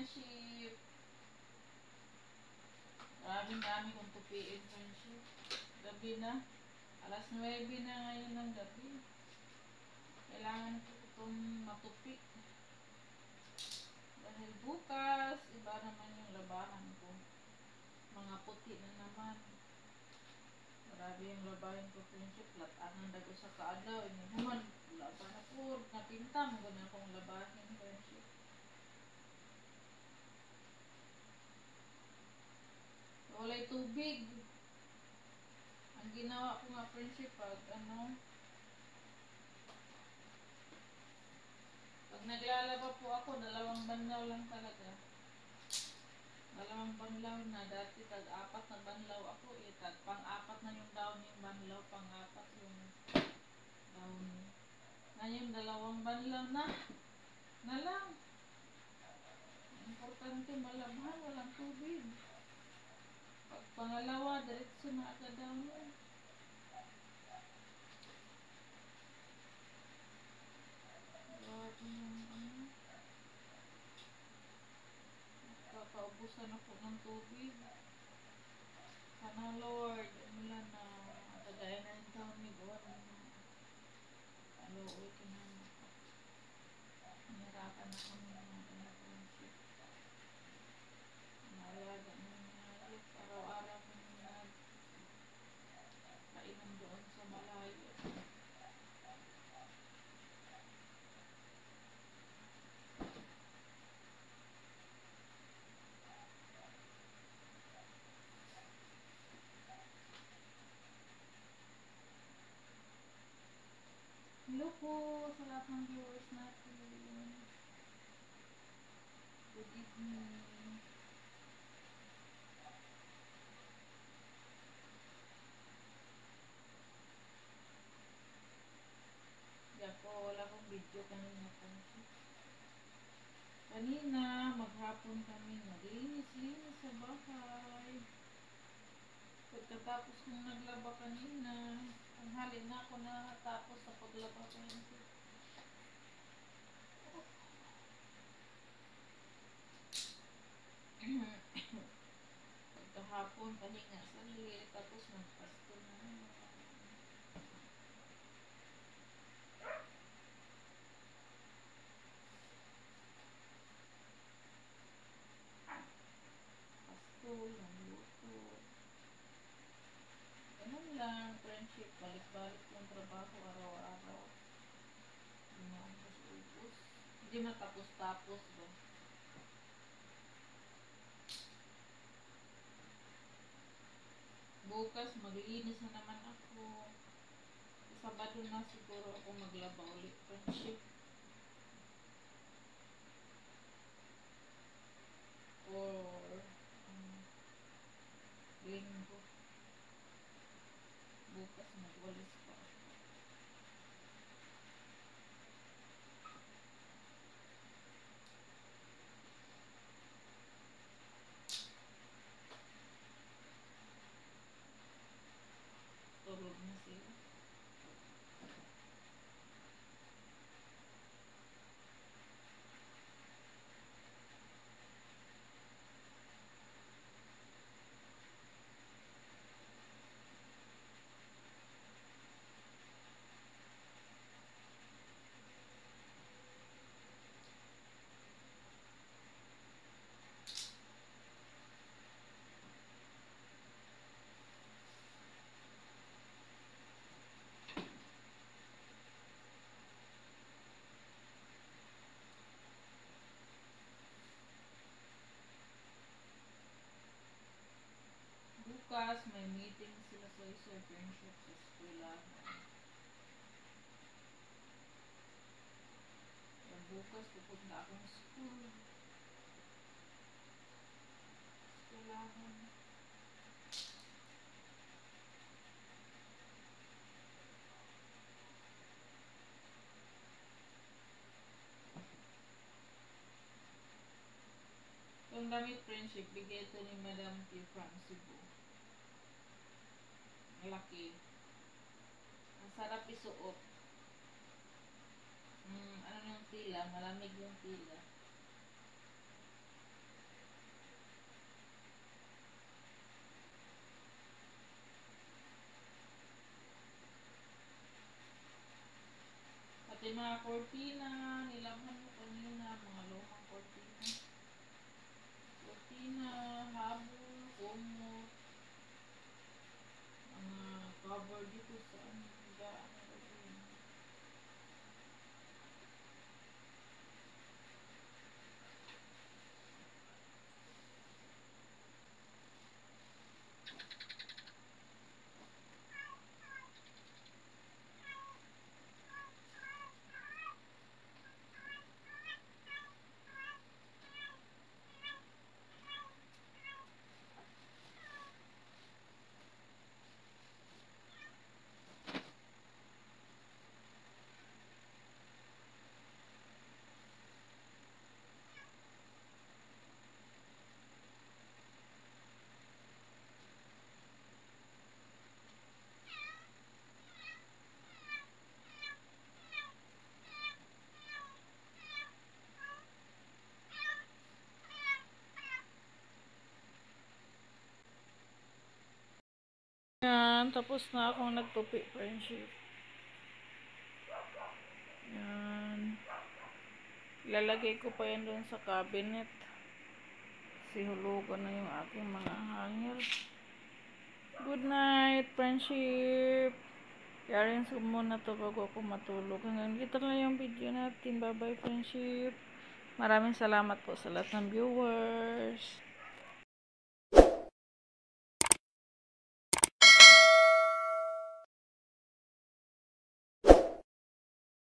friendship. Maraming dami kong tupiin, friendship. Gabi na. Alas 9 na ngayon ng gabi. Kailangan ko itong matupi. Dahil bukas, iba naman yung labahan ko. Mga puti na naman. Marami yung labahin ko, friendship. Lataan ang dago sa kaalaw. Ini naman, laban ako. Napinta mo na akong labahin, friendship. Walay tubig. Ang ginawa ko nga, friendship, pag naglalaba po ako, 2 banlaw lang talaga. 2 banlaw na. Dati tag-4 na banlaw ako eh. Pang-4 na yung down yung banlaw. Pang-4 yung down. Ngayon, 2 banlaw na. Na lang. Importante malabhan, walang tubig. Pag pangalawa, diretso na agad down yun. Grabe yung kakaubusan ako ng tubig. Sana Lord, mula na kagaya na yung taon ni God. Aloy ka na. Nahirapan na kami ng friendship. Naalaga mo na araw-araw mo na kainan doon sa malayo. Hello po sa lahat ng viewers natin. Good evening. Yan po, wala kong video kanina po. Kanina, maghapon kami naglinis-linis sa bahay. Pagkatapos kong naglaba kanina, tanghali na ako natapos sa paglaba kanina. Pagkahapon, pahinga sa liit, tapos magpasto na. Pasto, luto. Ganun lang, friendship, balik-balik yung trabaho araw-araw. Hindi maubos-ubos. Hindi matapos-tapos ba? Bukas, maglinis na naman ako. Sabado na siguro ako maglaba ulit, friendship. Or linggo. Bukas magwalis pa ako. Tulog na sila. Bukas, may meeting sila sa Sir Friendship sa eskwelahan. Bukas, pupunta akong school. Eskwelahan. Itong damit, friendship, bigay ito ni Madam T. from Cebu. Malaki. Ang sarap isuot. Ano yung tila? Malamig yung tila. Pati mga cortina, nilaman mo kanina, mga lumang cortina. Cortina, habol, kumot, mga cover dito sa ano, higaan na rin. Yan, tapos na akong nagtupi, friendship. Yan. Ilalagay ko pa yan doon sa cabinet. Kasi hulugan na yung aking mga hanger. Good night, friendship. Yarin sa muna to bago ako matulog. Hanggang dito na yung video natin. Bye bye, friendship. Maraming salamat po sa lahat ng viewers.